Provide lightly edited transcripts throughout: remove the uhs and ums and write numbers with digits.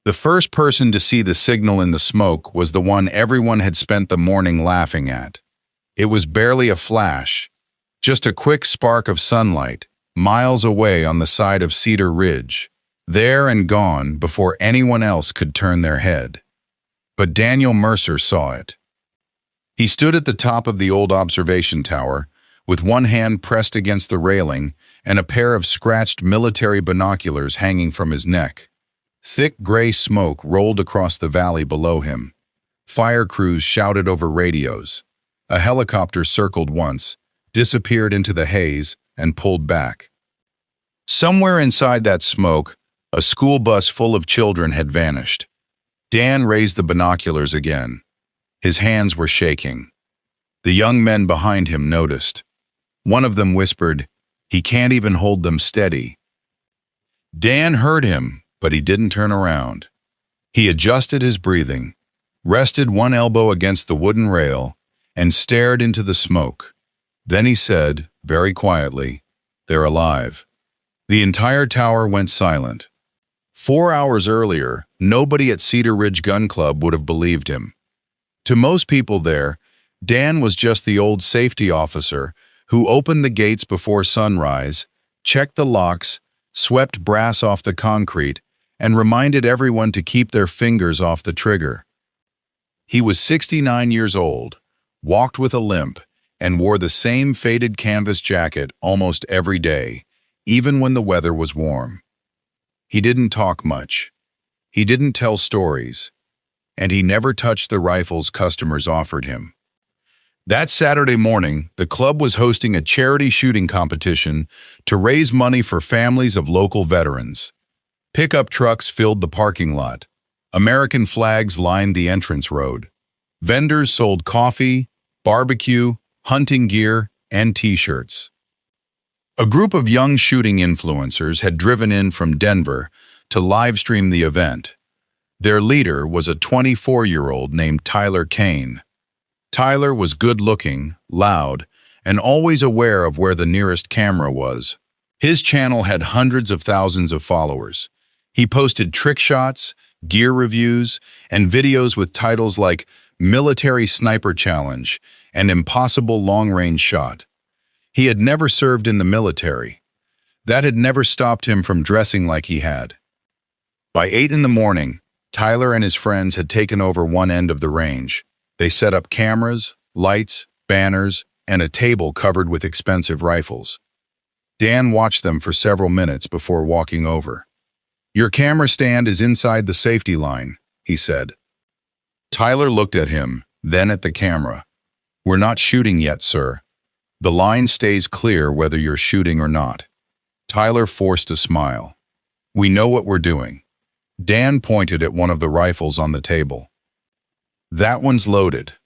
The first person to see the signal in the smoke was the one everyone had spent the morning laughing at. It was barely a flash, just a quick spark of sunlight, miles away on the side of Cedar Ridge, there and gone before anyone else could turn their head. But Daniel Mercer saw it. He stood at the top of the old observation tower, with one hand pressed against the railing and a pair of scratched military binoculars hanging from his neck. Thick gray smoke rolled across the valley below him. Fire crews shouted over radios. A helicopter circled once, disappeared into the haze, and pulled back. Somewhere inside that smoke, a school bus full of children had vanished. Dan raised the binoculars again. His hands were shaking. The young men behind him noticed. One of them whispered, "He can't even hold them steady." Dan heard him, but he didn't turn around. He adjusted his breathing, rested one elbow against the wooden rail, and stared into the smoke. Then he said, very quietly, "They're alive." The entire tower went silent. 4 hours earlier, nobody at Cedar Ridge Gun Club would have believed him. To most people there, Dan was just the old safety officer who opened the gates before sunrise, checked the locks, swept brass off the concrete, and reminded everyone to keep their fingers off the trigger. He was 69 years old, walked with a limp, and wore the same faded canvas jacket almost every day, even when the weather was warm. He didn't talk much. He didn't tell stories. And he never touched the rifles customers offered him. That Saturday morning, the club was hosting a charity shooting competition to raise money for families of local veterans. Pickup trucks filled the parking lot. American flags lined the entrance road. Vendors sold coffee, barbecue, hunting gear, and T-shirts. A group of young shooting influencers had driven in from Denver to live-stream the event. Their leader was a 24-year-old named Tyler Kane. Tyler was good-looking, loud, and always aware of where the nearest camera was. His channel had hundreds of thousands of followers. He posted trick shots, gear reviews, and videos with titles like Military Sniper Challenge and Impossible Long-Range Shot. He had never served in the military. That had never stopped him from dressing like he had. By 8 in the morning, Tyler and his friends had taken over one end of the range. They set up cameras, lights, banners, and a table covered with expensive rifles. Dan watched them for several minutes before walking over. "Your camera stand is inside the safety line," he said. Tyler looked at him, then at the camera. "We're not shooting yet, sir. The line stays clear whether you're shooting or not." Tyler forced a smile. "We know what we're doing." Dan pointed at one of the rifles on the table. "That one's loaded."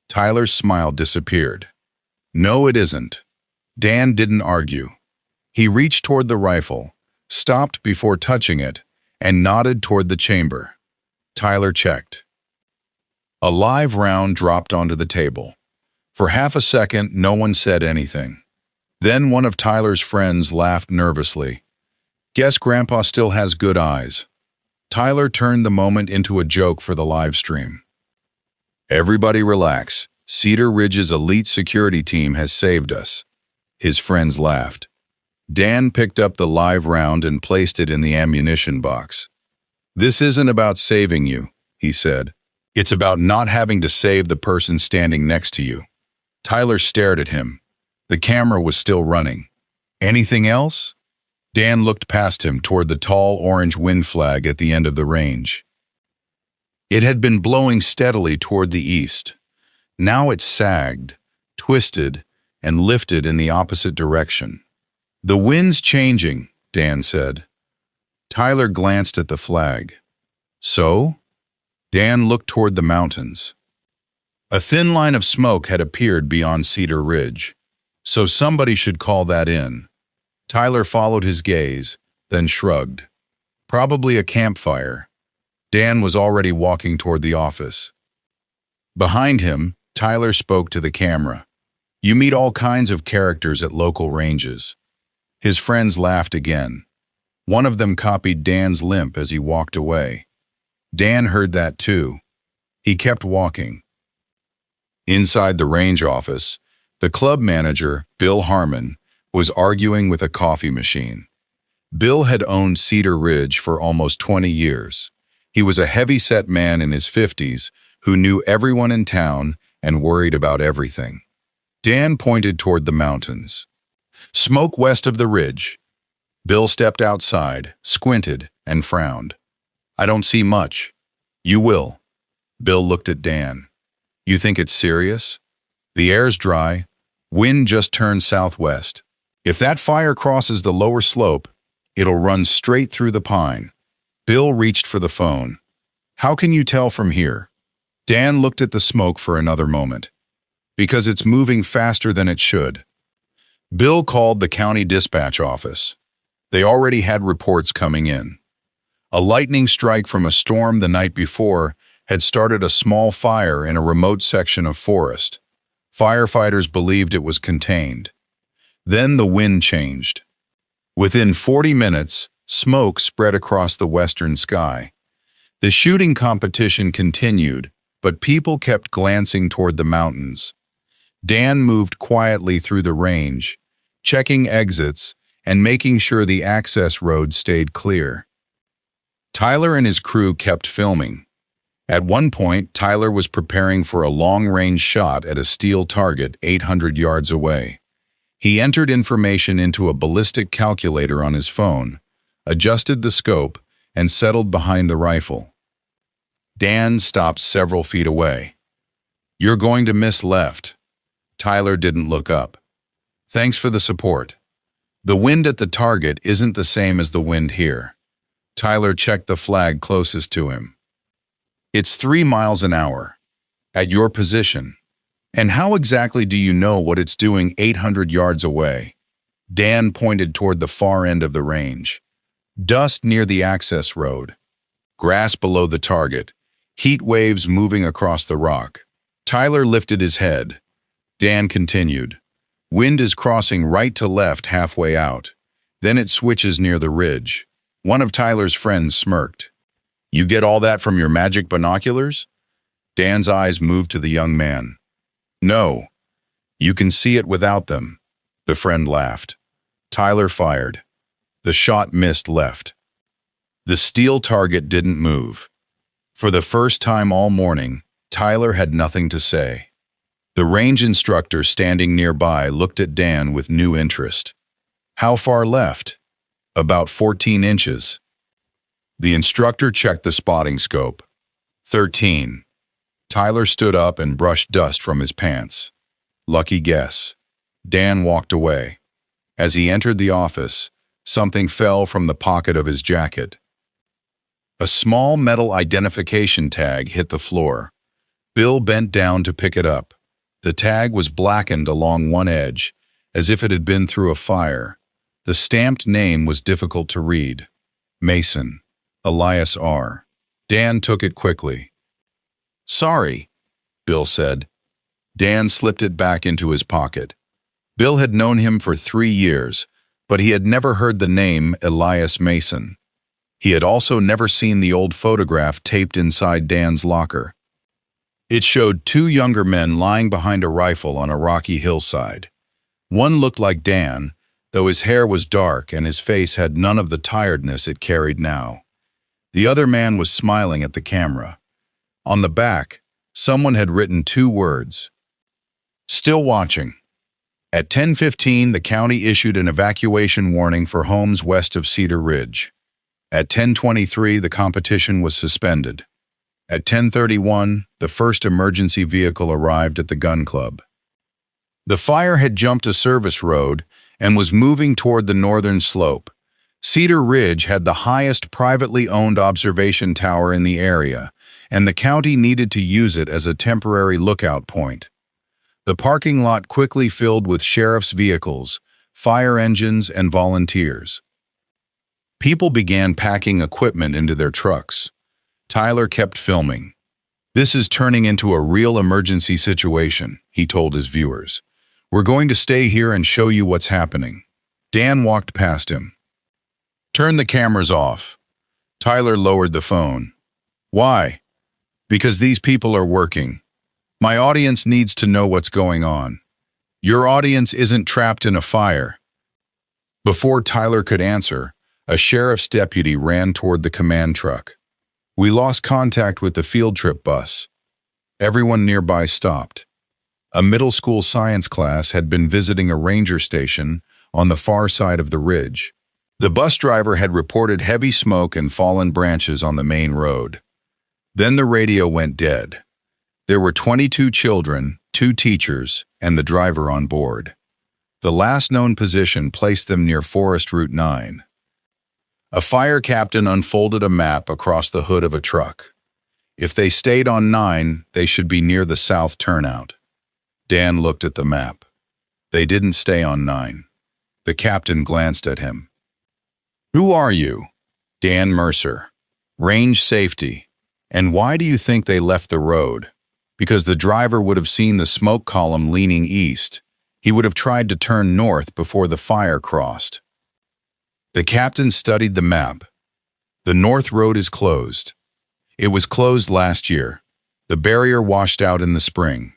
Tyler's smile disappeared. "No, it isn't." Dan didn't argue. He reached toward the rifle, stopped before touching it, and nodded toward the chamber. Tyler checked. A live round dropped onto the table. For half a second, no one said anything. Then one of Tyler's friends laughed nervously. "Guess Grandpa still has good eyes." Tyler turned the moment into a joke for the live stream. "Everybody relax. Cedar Ridge's elite security team has saved us." His friends laughed. Dan picked up the live round and placed it in the ammunition box. "This isn't about saving you," he said. "It's about not having to save the person standing next to you." Tyler stared at him. The camera was still running. "Anything else?" Dan looked past him toward the tall orange wind flag at the end of the range. It had been blowing steadily toward the east. Now it sagged, twisted, and lifted in the opposite direction. "The wind's changing," Dan said. Tyler glanced at the flag. "So?" Dan looked toward the mountains. A thin line of smoke had appeared beyond Cedar Ridge. "So somebody should call that in." Tyler followed his gaze, then shrugged. "Probably a campfire." Dan was already walking toward the office. Behind him, Tyler spoke to the camera. "You meet all kinds of characters at local ranges." His friends laughed again. One of them copied Dan's limp as he walked away. Dan heard that too. He kept walking. Inside the range office, the club manager, Bill Harmon, was arguing with a coffee machine. Bill had owned Cedar Ridge for almost 20 years. He was a heavy-set man in his 50s who knew everyone in town and worried about everything. Dan pointed toward the mountains. "Smoke west of the ridge." Bill stepped outside, squinted, and frowned. "I don't see much." "You will." Bill looked at Dan. "You think it's serious? The air's dry. Wind just turned southwest. If that fire crosses the lower slope, it'll run straight through the pine." Bill reached for the phone. "How can you tell from here?" Dan looked at the smoke for another moment. "Because it's moving faster than it should." Bill called the county dispatch office. They already had reports coming in. A lightning strike from a storm the night before had started a small fire in a remote section of forest. Firefighters believed it was contained. Then the wind changed. Within 40 minutes, smoke spread across the western sky. The shooting competition continued, but people kept glancing toward the mountains. Dan moved quietly through the range, checking exits and making sure the access road stayed clear. Tyler and his crew kept filming. At one point, Tyler was preparing for a long-range shot at a steel target 800 yards away. He entered information into a ballistic calculator on his phone, adjusted the scope, and settled behind the rifle. Dan stopped several feet away. "You're going to miss left." Tyler didn't look up. "Thanks for the support. The wind at the target isn't the same as the wind here." Tyler checked the flag closest to him. "It's 3 miles an hour. At your position. And how exactly do you know what it's doing 800 yards away?" Dan pointed toward the far end of the range. "Dust near the access road. Grass below the target. Heat waves moving across the rock." Tyler lifted his head. Dan continued. "Wind is crossing right to left halfway out. Then it switches near the ridge." One of Tyler's friends smirked. "You get all that from your magic binoculars?" Dan's eyes moved to the young man. "No, you can see it without them." The friend laughed. Tyler fired. The shot missed left. The steel target didn't move. For the first time all morning, Tyler had nothing to say. The range instructor standing nearby looked at Dan with new interest. "How far left?" "About 14 inches. The instructor checked the spotting scope. 13. Tyler stood up and brushed dust from his pants. "Lucky guess." Dan walked away. As he entered the office, something fell from the pocket of his jacket. A small metal identification tag hit the floor. Bill bent down to pick it up. The tag was blackened along one edge, as if it had been through a fire. The stamped name was difficult to read. Mason, Elias R. Dan took it quickly. "Sorry," Bill said. Dan slipped it back into his pocket. Bill had known him for 3 years, but he had never heard the name Elias Mason. He had also never seen the old photograph taped inside Dan's locker. It showed 2 younger men lying behind a rifle on a rocky hillside. One looked like Dan, though his hair was dark and his face had none of the tiredness it carried now. The other man was smiling at the camera. On the back, someone had written 2 words. "Still watching." At 10:15, the county issued an evacuation warning for homes west of Cedar Ridge. At 10:23, the competition was suspended. At 10:31, the first emergency vehicle arrived at the gun club. The fire had jumped a service road and was moving toward the northern slope. Cedar Ridge had the highest privately owned observation tower in the area, and the county needed to use it as a temporary lookout point. The parking lot quickly filled with sheriff's vehicles, fire engines, and volunteers. People began packing equipment into their trucks. Tyler kept filming. "This is turning into a real emergency situation," he told his viewers. "We're going to stay here and show you what's happening." Dan walked past him. "Turn the cameras off." Tyler lowered the phone. Why? Because these people are working. My audience needs to know what's going on. Your audience isn't trapped in a fire. Before Tyler could answer, a sheriff's deputy ran toward the command truck. We lost contact with the field trip bus. Everyone nearby stopped. A middle school science class had been visiting a ranger station on the far side of the ridge. The bus driver had reported heavy smoke and fallen branches on the main road. Then the radio went dead. There were 22 children, 2 teachers, and the driver on board. The last known position placed them near Forest Route 9. A fire captain unfolded a map across the hood of a truck. If they stayed on 9, they should be near the south turnout. Dan looked at the map. They didn't stay on 9. The captain glanced at him. "Who are you?" "Dan Mercer. Range safety. And why do you think they left the road?" "Because the driver would have seen the smoke column leaning east. He would have tried to turn north before the fire crossed." The captain studied the map. "The north road is closed. It was closed last year. The barrier washed out in the spring."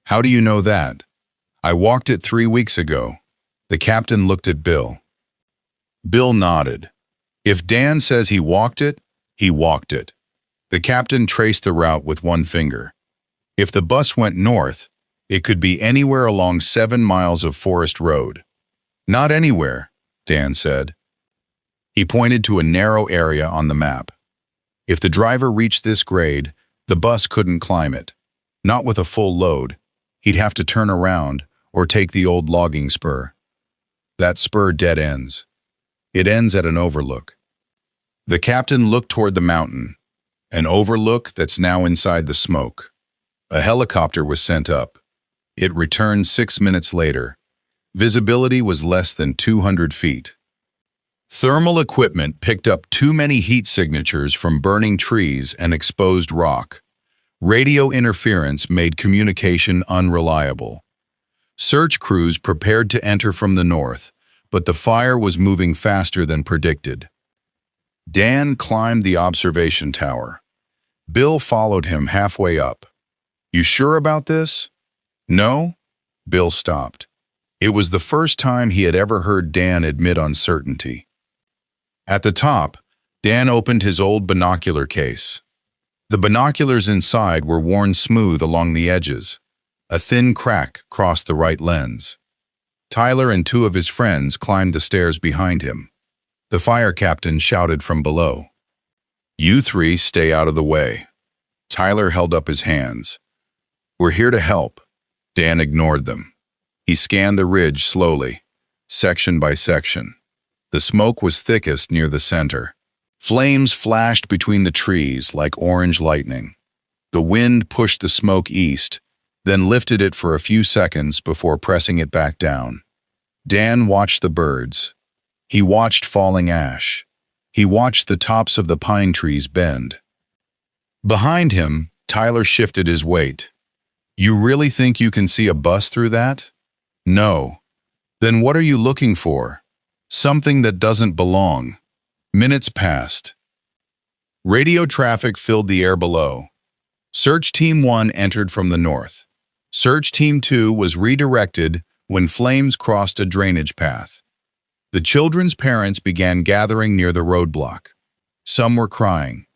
"How do you know that?" "I walked it 3 weeks ago." The captain looked at Bill. Bill nodded. "If Dan says he walked it, he walked it." The captain traced the route with one finger. "If the bus went north, it could be anywhere along 7 miles of Forest Road." "Not anywhere," Dan said. He pointed to a narrow area on the map. If the driver reached this grade, the bus couldn't climb it. Not with a full load. He'd have to turn around or take the old logging spur. That spur dead ends. It ends at an overlook. The captain looked toward the mountain, an overlook that's now inside the smoke. A helicopter was sent up. It returned 6 minutes later. Visibility was less than 200 feet. Thermal equipment picked up too many heat signatures from burning trees and exposed rock. Radio interference made communication unreliable. Search crews prepared to enter from the north, but the fire was moving faster than predicted. Dan climbed the observation tower. Bill followed him halfway up. "You sure about this?" "No?" Bill stopped. It was the first time he had ever heard Dan admit uncertainty. At the top, Dan opened his old binocular case. The binoculars inside were worn smooth along the edges. A thin crack crossed the right lens. Tyler and 2 of his friends climbed the stairs behind him. The fire captain shouted from below, "You 3 stay out of the way." Tyler held up his hands. "We're here to help." Dan ignored them. He scanned the ridge slowly, section by section. The smoke was thickest near the center. Flames flashed between the trees like orange lightning. The wind pushed the smoke east, then lifted it for a few seconds before pressing it back down. Dan watched the birds. He watched falling ash. He watched the tops of the pine trees bend. Behind him, Tyler shifted his weight. "You really think you can see a bus through that?" "No." "Then what are you looking for?" "Something that doesn't belong." Minutes passed. Radio traffic filled the air below. Search Team 1 entered from the north. Search Team 2 was redirected when flames crossed a drainage path. The children's parents began gathering near the roadblock. Some were crying.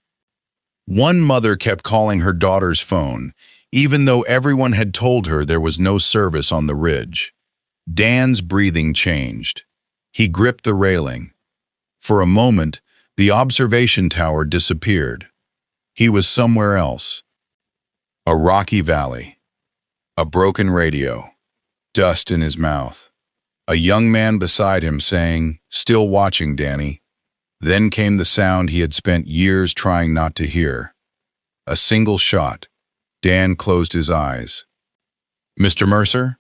One mother kept calling her daughter's phone, even though everyone had told her there was no service on the ridge. Dan's breathing changed. He gripped the railing. For a moment, the observation tower disappeared. He was somewhere else. A rocky valley. A broken radio. Dust in his mouth. A young man beside him saying, "Still watching, Danny." Then came the sound he had spent years trying not to hear. A single shot. Dan closed his eyes. "Mr. Mercer?"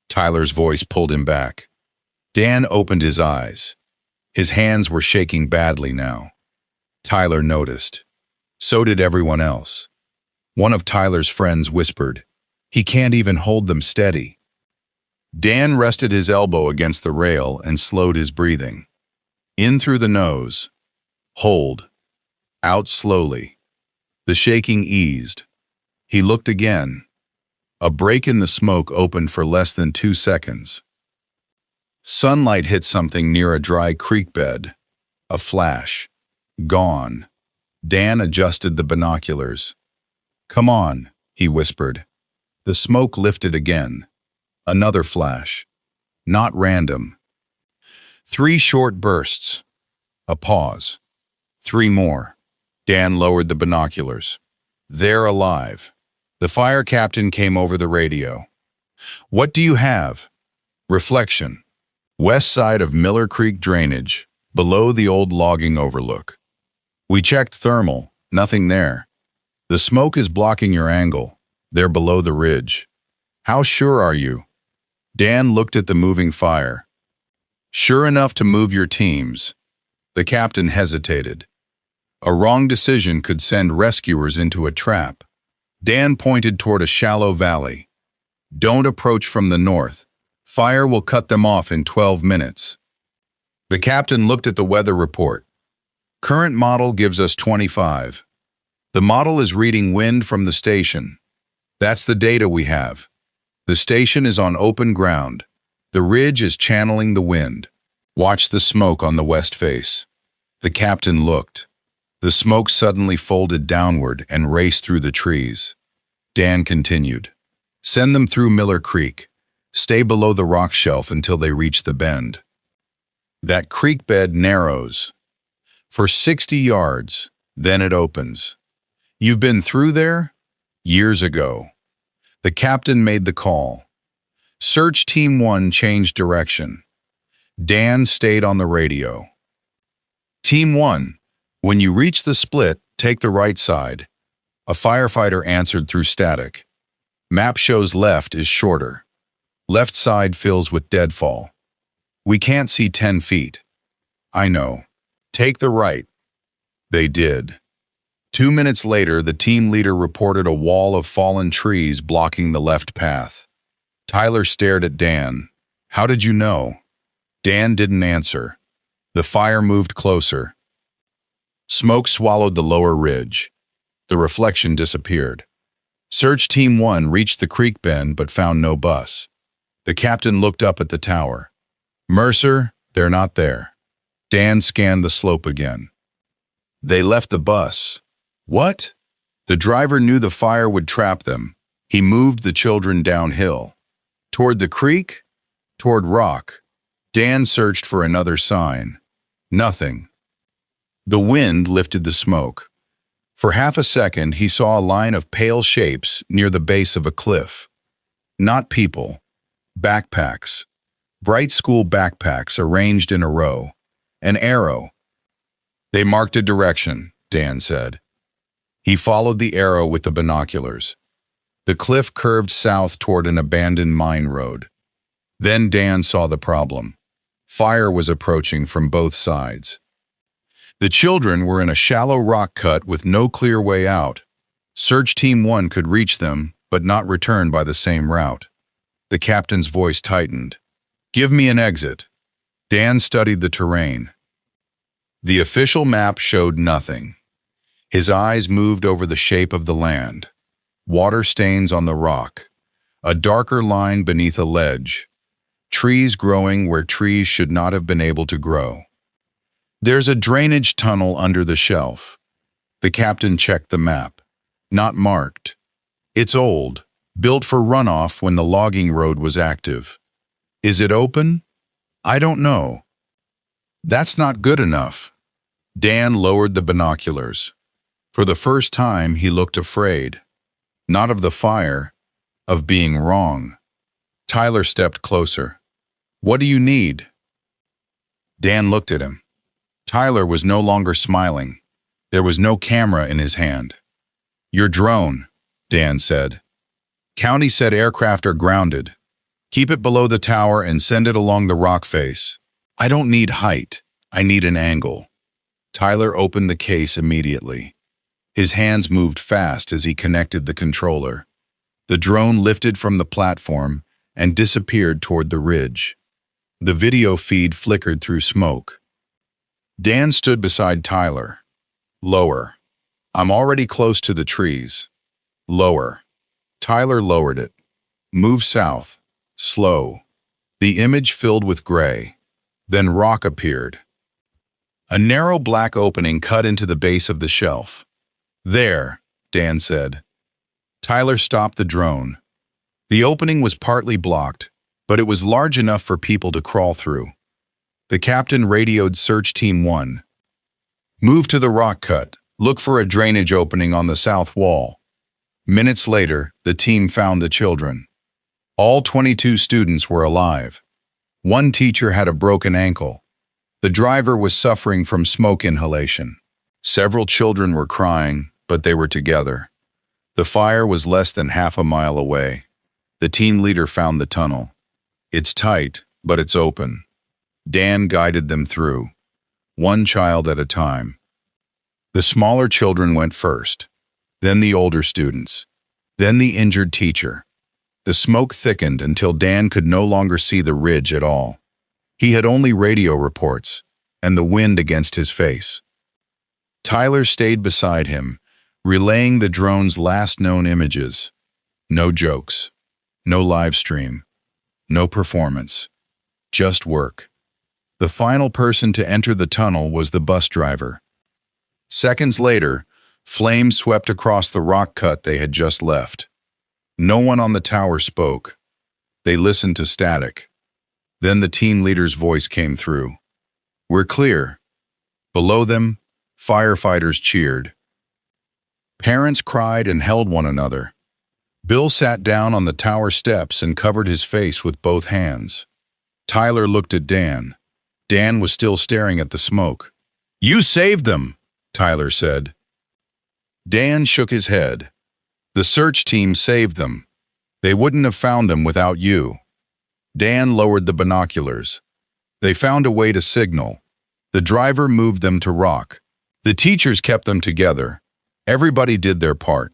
Tyler's voice pulled him back. Dan opened his eyes. His hands were shaking badly now. Tyler noticed. So did everyone else. One of Tyler's friends whispered, "He can't even hold them steady." Dan rested his elbow against the rail and slowed his breathing. In through the nose. Hold. Out slowly. The shaking eased. He looked again. A break in the smoke opened for less than 2 seconds. Sunlight hit something near a dry creek bed. A flash. Gone. Dan adjusted the binoculars. "Come on," he whispered. The smoke lifted again. Another flash. Not random. 3 short bursts. A pause. 3 more. Dan lowered the binoculars. "They're alive." The fire captain came over the radio. "What do you have?" "Reflection. West side of Miller Creek drainage, below the old logging overlook. We checked thermal, nothing there. The smoke is blocking your angle. They're below the ridge." "How sure are you?" Dan looked at the moving fire. "Sure enough to move your teams." The captain hesitated. A wrong decision could send rescuers into a trap. Dan pointed toward a shallow valley. "Don't approach from the north. Fire will cut them off in 12 minutes. The captain looked at the weather report. "Current model gives us 25. The model is reading wind from the station. That's the data we have. The station is on open ground. The ridge is channeling the wind. Watch the smoke on the west face." The captain looked. The smoke suddenly folded downward and raced through the trees. Dan continued. "Send them through Miller Creek. Stay below the rock shelf until they reach the bend. That creek bed narrows for 60 yards, then it opens. You've been through there? Years ago." The captain made the call. Search Team 1 changed direction. Dan stayed on the radio. "Team 1, when you reach the split, take the right side." A firefighter answered through static. "Map shows left is shorter. Left side fills with deadfall. We can't see 10 feet. "I know. Take the right." They did. 2 minutes later, the team leader reported a wall of fallen trees blocking the left path. Tyler stared at Dan. "How did you know?" Dan didn't answer. The fire moved closer. Smoke swallowed the lower ridge. The reflection disappeared. Search Team 1 reached the creek bend but found no bus. The captain looked up at the tower. "Mercer, they're not there." Dan scanned the slope again. "They left the bus." "What?" The driver knew the fire would trap them. He moved the children downhill. Toward the creek? Toward rock. Dan searched for another sign. Nothing. The wind lifted the smoke. For half a second, he saw a line of pale shapes near the base of a cliff. Not people. Backpacks. Bright school backpacks arranged in a row. An arrow. "They marked a direction," Dan said. He followed the arrow with the binoculars. The cliff curved south toward an abandoned mine road. Then Dan saw the problem. Fire was approaching from both sides. The children were in a shallow rock cut with no clear way out. Search Team 1 could reach them, but not return by the same route. The captain's voice tightened. "Give me an exit." Dan studied the terrain. The official map showed nothing. His eyes moved over the shape of the land. Water stains on the rock. A darker line beneath a ledge. Trees growing where trees should not have been able to grow. "There's a drainage tunnel under the shelf." The captain checked the map. Not marked. "It's old, built for runoff when the logging road was active." "Is it open?" "I don't know." "That's not good enough." Dan lowered the binoculars. For the first time, he looked afraid. Not of the fire, of being wrong. Tyler stepped closer. "What do you need?" Dan looked at him. Tyler was no longer smiling. There was no camera in his hand. "Your drone," Dan said. "County said aircraft are grounded. Keep it below the tower and send it along the rock face." "I don't need height. I need an angle." Tyler opened the case immediately. His hands moved fast as he connected the controller. The drone lifted from the platform and disappeared toward the ridge. The video feed flickered through smoke. Dan stood beside Tyler. "Lower." I'm already close to the trees. Lower. Tyler lowered it. Move south. Slow. The image filled with gray. Then rock appeared. A narrow black opening cut into the base of the shelf. There, Dan said. Tyler stopped the drone. The opening was partly blocked, but it was large enough for people to crawl through. The captain radioed Search Team 1. Move to the rock cut. Look for a drainage opening on the south wall. Minutes later, the team found the children. All 22 students were alive. One teacher had a broken ankle. The driver was suffering from smoke inhalation. Several children were crying, but they were together. The fire was less than half a mile away. The team leader found the tunnel. It's tight, but it's open. Dan guided them through, one child at a time. The smaller children went first, then the older students, then the injured teacher. The smoke thickened until Dan could no longer see the ridge at all. He had only radio reports and the wind against his face. Tyler stayed beside him, relaying the drone's last known images. No jokes, no live stream, no performance, just work. The final person to enter the tunnel was the bus driver. Seconds later, flames swept across the rock cut they had just left. No one on the tower spoke. They listened to static. Then the team leader's voice came through. We're clear. Below them, firefighters cheered. Parents cried and held one another. Bill sat down on the tower steps and covered his face with both hands. Tyler looked at Dan. Dan was still staring at the smoke. You saved them, Tyler said. Dan shook his head. The search team saved them. They wouldn't have found them without you. Dan lowered the binoculars. They found a way to signal. The driver moved them to rock. The teachers kept them together. Everybody did their part.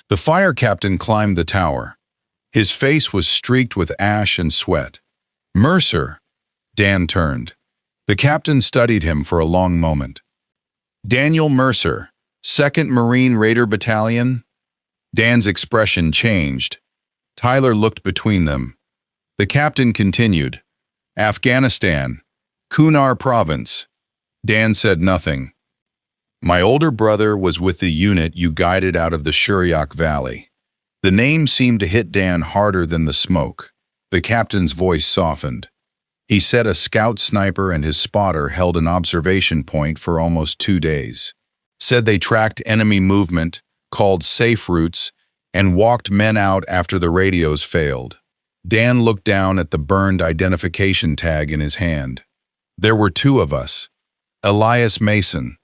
The fire captain climbed the tower. His face was streaked with ash and sweat. Mercer, Dan turned. The captain studied him for a long moment. Daniel Mercer, 2nd Marine Raider Battalion? Dan's expression changed. Tyler looked between them. The captain continued. Afghanistan, Kunar Province. Dan said nothing. My older brother was with the unit you guided out of the Shuriak Valley. The name seemed to hit Dan harder than the smoke. The captain's voice softened. He said a scout sniper and his spotter held an observation point for almost 2 days. Said they tracked enemy movement, called safe routes, and walked men out after the radios failed. Dan looked down at the burned identification tag in his hand. There were 2 of us. Elias Mason.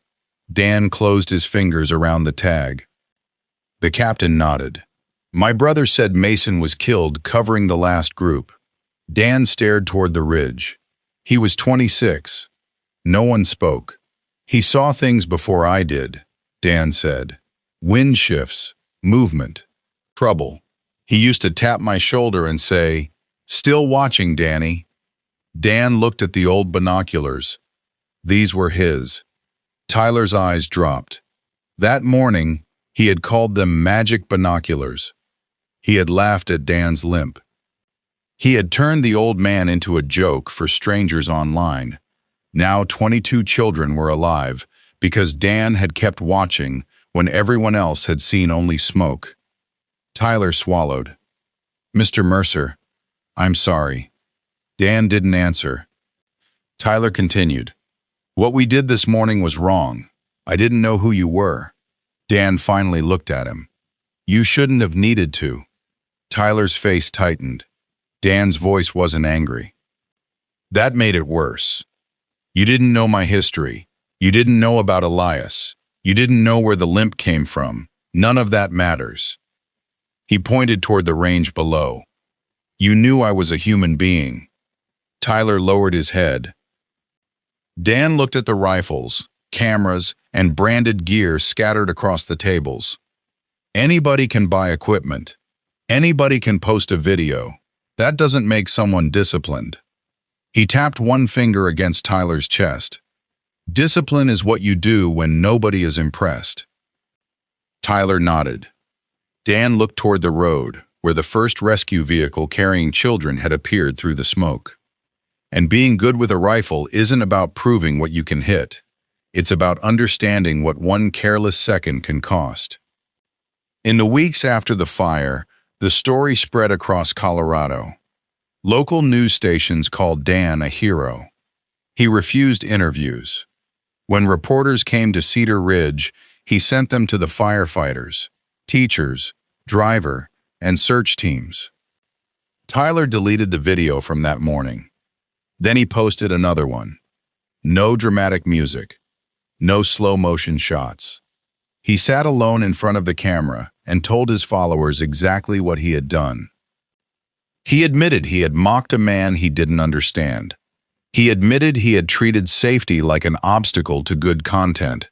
Dan closed his fingers around the tag. The captain nodded. My brother said Mason was killed covering the last group. Dan stared toward the ridge. He was 26. No one spoke. He saw things before I did, Dan said. Wind shifts, movement, trouble. He used to tap my shoulder and say, Still watching, Danny. Dan looked at the old binoculars. These were his. Tyler's eyes dropped. That morning, he had called them magic binoculars. He had laughed at Dan's limp. He had turned the old man into a joke for strangers online. Now 22 children were alive because Dan had kept watching when everyone else had seen only smoke. Tyler swallowed. Mr. Mercer, I'm sorry. Dan didn't answer. Tyler continued. What we did this morning was wrong. I didn't know who you were. Dan finally looked at him. You shouldn't have needed to. Tyler's face tightened. Dan's voice wasn't angry. That made it worse. You didn't know my history. You didn't know about Elias. You didn't know where the limp came from. None of that matters. He pointed toward the range below. You knew I was a human being. Tyler lowered his head. Dan looked at the rifles, cameras, and branded gear scattered across the tables. Anybody can buy equipment. Anybody can post a video. That doesn't make someone disciplined. He tapped one finger against Tyler's chest. Discipline is what you do when nobody is impressed. Tyler nodded. Dan looked toward the road, where the first rescue vehicle carrying children had appeared through the smoke. And being good with a rifle isn't about proving what you can hit. It's about understanding what one careless second can cost. In the weeks after the fire, the story spread across Colorado. Local news stations called Dan a hero. He refused interviews. When reporters came to Cedar Ridge, he sent them to the firefighters, teachers, driver, and search teams. Tyler deleted the video from that morning. Then he posted another one. No dramatic music. No slow-motion shots. He sat alone in front of the camera and told his followers exactly what he had done. He admitted he had mocked a man he didn't understand. He admitted he had treated safety like an obstacle to good content.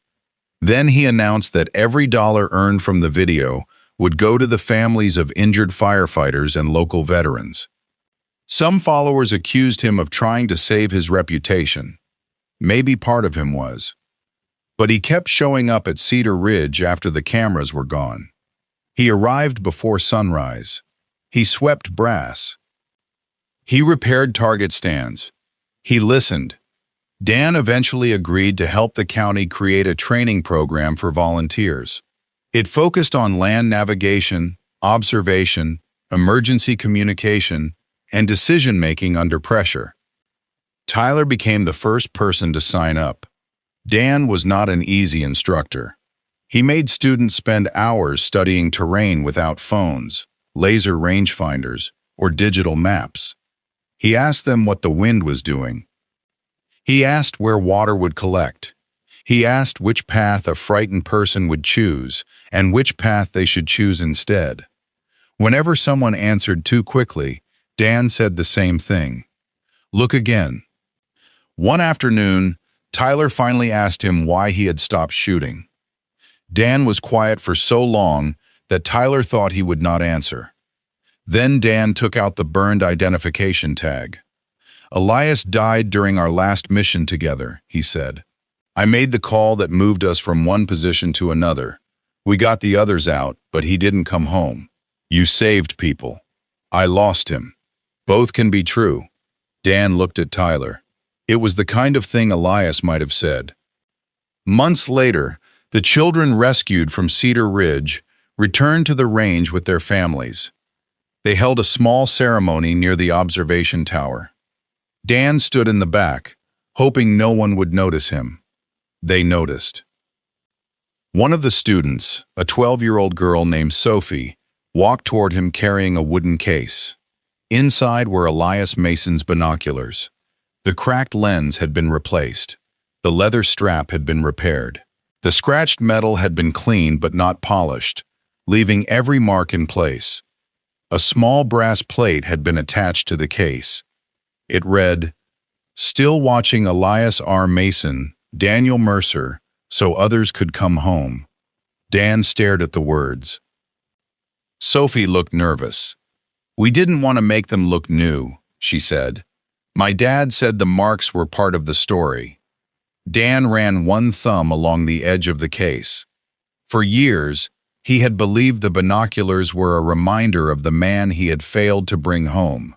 Then he announced that every dollar earned from the video would go to the families of injured firefighters and local veterans. Some followers accused him of trying to save his reputation. Maybe part of him was. But he kept showing up at Cedar Ridge after the cameras were gone. He arrived before sunrise. He swept brass. He repaired target stands. He listened. Dan eventually agreed to help the county create a training program for volunteers. It focused on land navigation, observation, emergency communication, and decision-making under pressure. Tyler became the first person to sign up. Dan was not an easy instructor. He made students spend hours studying terrain without phones, laser rangefinders, or digital maps. He asked them what the wind was doing. He asked where water would collect. He asked which path a frightened person would choose and which path they should choose instead. Whenever someone answered too quickly, Dan said the same thing. Look again. One afternoon, Tyler finally asked him why he had stopped shooting. Dan was quiet for so long that Tyler thought he would not answer. Then Dan took out the burned identification tag. Elias died during our last mission together, he said. I made the call that moved us from one position to another. We got the others out, but he didn't come home. You saved people. I lost him. Both can be true. Dan looked at Tyler. It was the kind of thing Elias might have said. Months later, the children rescued from Cedar Ridge returned to the range with their families. They held a small ceremony near the observation tower. Dan stood in the back, hoping no one would notice him. They noticed. One of the students, a 12-year-old girl named Sophie, walked toward him carrying a wooden case. Inside were Elias Mason's binoculars. The cracked lens had been replaced. The leather strap had been repaired. The scratched metal had been cleaned but not polished, leaving every mark in place. A small brass plate had been attached to the case. It read, "Still watching Elias R. Mason, Daniel Mercer, so others could come home." Dan stared at the words. Sophie looked nervous. "We didn't want to make them look new," she said. "My dad said the marks were part of the story." Dan ran one thumb along the edge of the case. For years, he had believed the binoculars were a reminder of the man he had failed to bring home.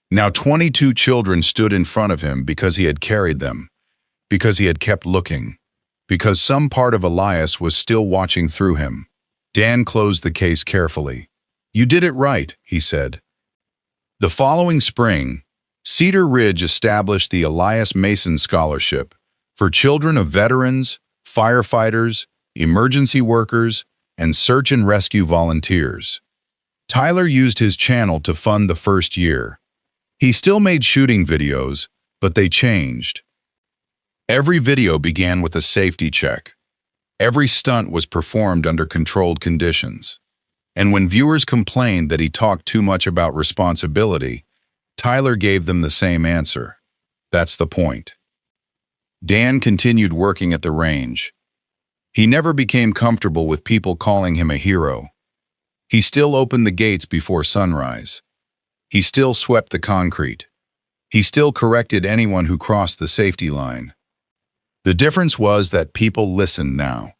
Now 22 children stood in front of him because he had carried them, because he had kept looking, because some part of Elias was still watching through him. Dan closed the case carefully. "You did it right," he said. The following spring, Cedar Ridge established the Elias Mason Scholarship for children of veterans, firefighters, emergency workers, and search and rescue volunteers. Tyler used his channel to fund the first year. He still made shooting videos, but they changed. Every video began with a safety check. Every stunt was performed under controlled conditions. And when viewers complained that he talked too much about responsibility, Tyler gave them the same answer. That's the point. Dan continued working at the range. He never became comfortable with people calling him a hero. He still opened the gates before sunrise. He still swept the concrete. He still corrected anyone who crossed the safety line. The difference was that people listened now.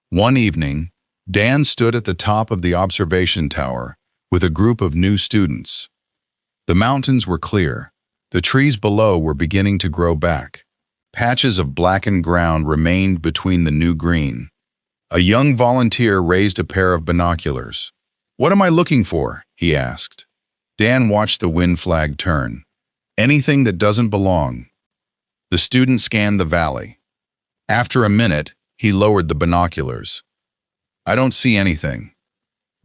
One evening, Dan stood at the top of the observation tower with a group of new students. The mountains were clear. The trees below were beginning to grow back. Patches of blackened ground remained between the new green. A young volunteer raised a pair of binoculars. "What am I looking for?" he asked. Dan watched the wind flag turn. "Anything that doesn't belong." The student scanned the valley. After a minute, he lowered the binoculars. "I don't see anything."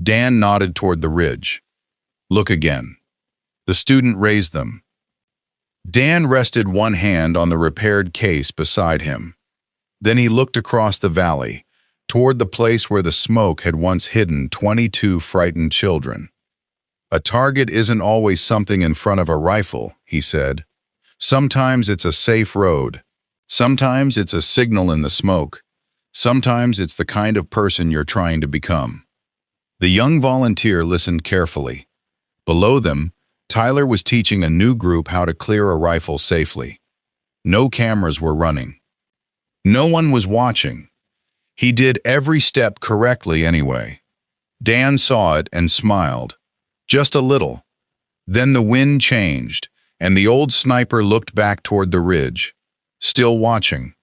Dan nodded toward the ridge. "Look again." The student raised them. Dan rested one hand on the repaired case beside him. Then he looked across the valley, toward the place where the smoke had once hidden 22 frightened children. "A target isn't always something in front of a rifle," he said. "Sometimes it's a safe road. Sometimes it's a signal in the smoke. Sometimes it's the kind of person you're trying to become." The young volunteer listened carefully. Below them, Tyler was teaching a new group how to clear a rifle safely. No cameras were running. No one was watching. He did every step correctly anyway. Dan saw it and smiled. Just a little. Then the wind changed, and the old sniper looked back toward the ridge, still watching.